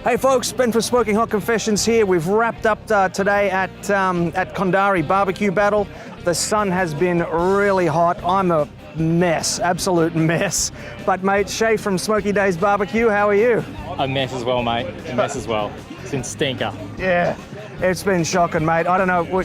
Hey folks, Ben from Smoking Hot Confessions here. We've wrapped up today at Kondari BBQ Battle. The sun has been really hot. I'm a mess, absolute mess. But mate, Chay from Smokey Days BBQ, how are you? A mess as well, mate. A mess as well. It's been stinker. Yeah, it's been shocking, mate. I don't know,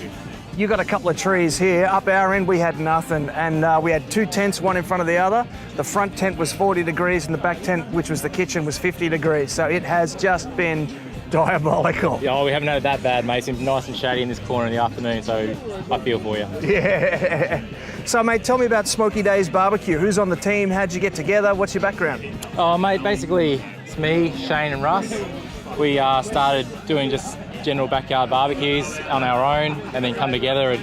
you got a couple of trees here. Up our end, we had nothing. And we had two tents, one in front of the other. The front tent was 40 degrees and the back tent, which was the kitchen, was 50 degrees. So it has just been diabolical. Yeah, we haven't had it that bad, mate. It's been nice and shady in this corner in the afternoon, so I feel for you. Yeah. So, mate, tell me about Smokey Days BBQ. Who's on the team? How'd you get together? What's your background? Oh, mate, basically it's me, Shane and Russ. We started doing just general backyard barbecues on our own and then come together at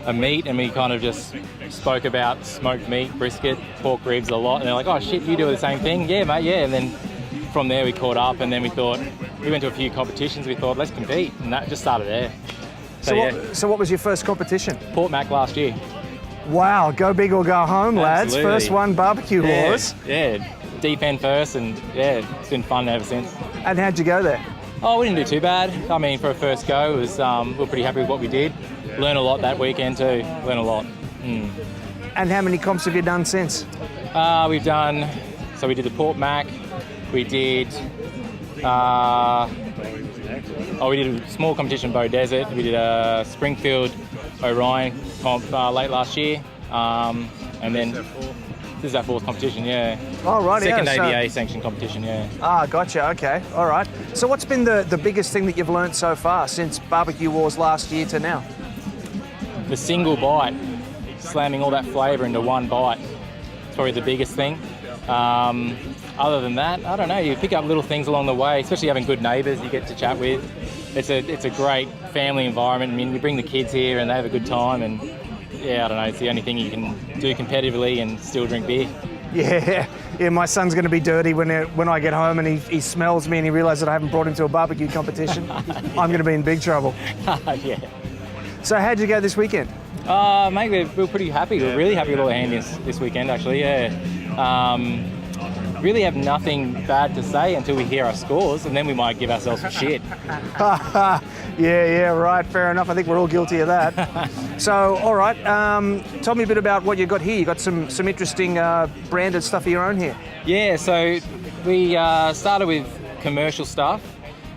a meet, and we kind of just spoke about smoked meat, brisket, pork ribs a lot, and they're like, oh shit, you do the same thing? Yeah, mate, yeah. And then from there we caught up, and then we went to a few competitions. We thought, let's compete, and that just started there. So what was your first competition? Port Mac last year. Wow, go big or go home, lads. Absolutely. First one, barbecue wars. Yeah, deep end first, and yeah, it's been fun ever since. And how'd you go there? Oh, we didn't do too bad. I mean, for a first go, it was we're pretty happy with what we did. Learned a lot that weekend too. Learned a lot. And how many comps have you done since? We did the Port Mac. We did we did a small competition, Bow Desert. We did a Springfield Orion comp late last year, and then this is our fourth competition, yeah. Oh, right, Second yeah. ABA sanctioned competition, yeah. Ah, gotcha, okay, all right. So what's been the biggest thing that you've learned so far since Barbecue Wars last year to now? The single bite, slamming all that flavour into one bite. It's probably the biggest thing. Other than that, I don't know, you pick up little things along the way, especially having good neighbours you get to chat with. It's a great family environment. I mean, we bring the kids here and they have a good time, and yeah, I don't know, it's the only thing you can do competitively and still drink beer. Yeah, my son's going to be dirty when I get home and he smells me and he realises that I haven't brought him to a barbecue competition. I'm going to be in big trouble. Yeah. So how'd you go this weekend? Mate, we were pretty happy. We were really happy with all the handies this weekend, actually, yeah. Really have nothing bad to say until we hear our scores, and then we might give ourselves some shit. Yeah, right, fair enough. I think we're all guilty of that. So, all right, tell me a bit about what you got here. You got some interesting branded stuff of your own here. Yeah, so we started with commercial stuff.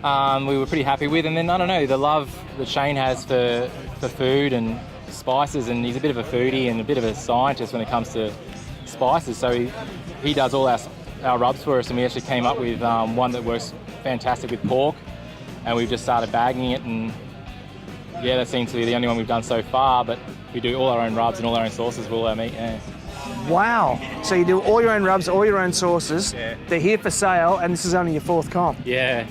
We were pretty happy with, and then, I don't know, the love that Shane has for food and spices, and he's a bit of a foodie and a bit of a scientist when it comes to spices, so he does all our rubs for us, and we actually came up with one that works fantastic with pork, and we've just started bagging it, and yeah, that seems to be the only one we've done so far, but we do all our own rubs and all our own sauces with all our meat, yeah. Wow, so you do all your own rubs, all your own sauces, yeah. They're here for sale, and this is only your fourth comp. Yeah.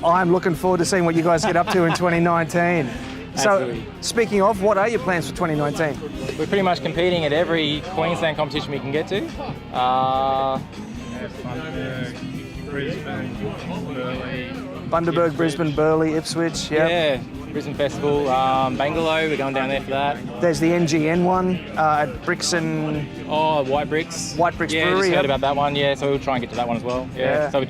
I'm looking forward to seeing what you guys get up to in 2019. Absolutely. So, speaking of, what are your plans for 2019? We're pretty much competing at every Queensland competition we can get to. Bundaberg, Brisbane, Burleigh, Ipswich, yeah. Brisbane Festival, Bangalore, we're going down there for that. There's the NGN one at Bricks and... Oh, White Bricks. White Bricks yeah, Brewery. Just heard about that one, yeah, so we'll try and get to that one as well. Yeah. So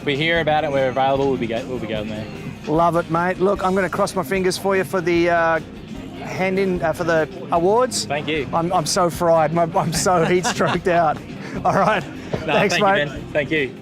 we hear about it, we're available, we'll be going there. Love it, mate. Look, I'm going to cross my fingers for you for the for the awards. Thank you. I'm so fried. I'm so heat stroked out. All right. No, Thanks, thank mate. you, Ben. Thank you.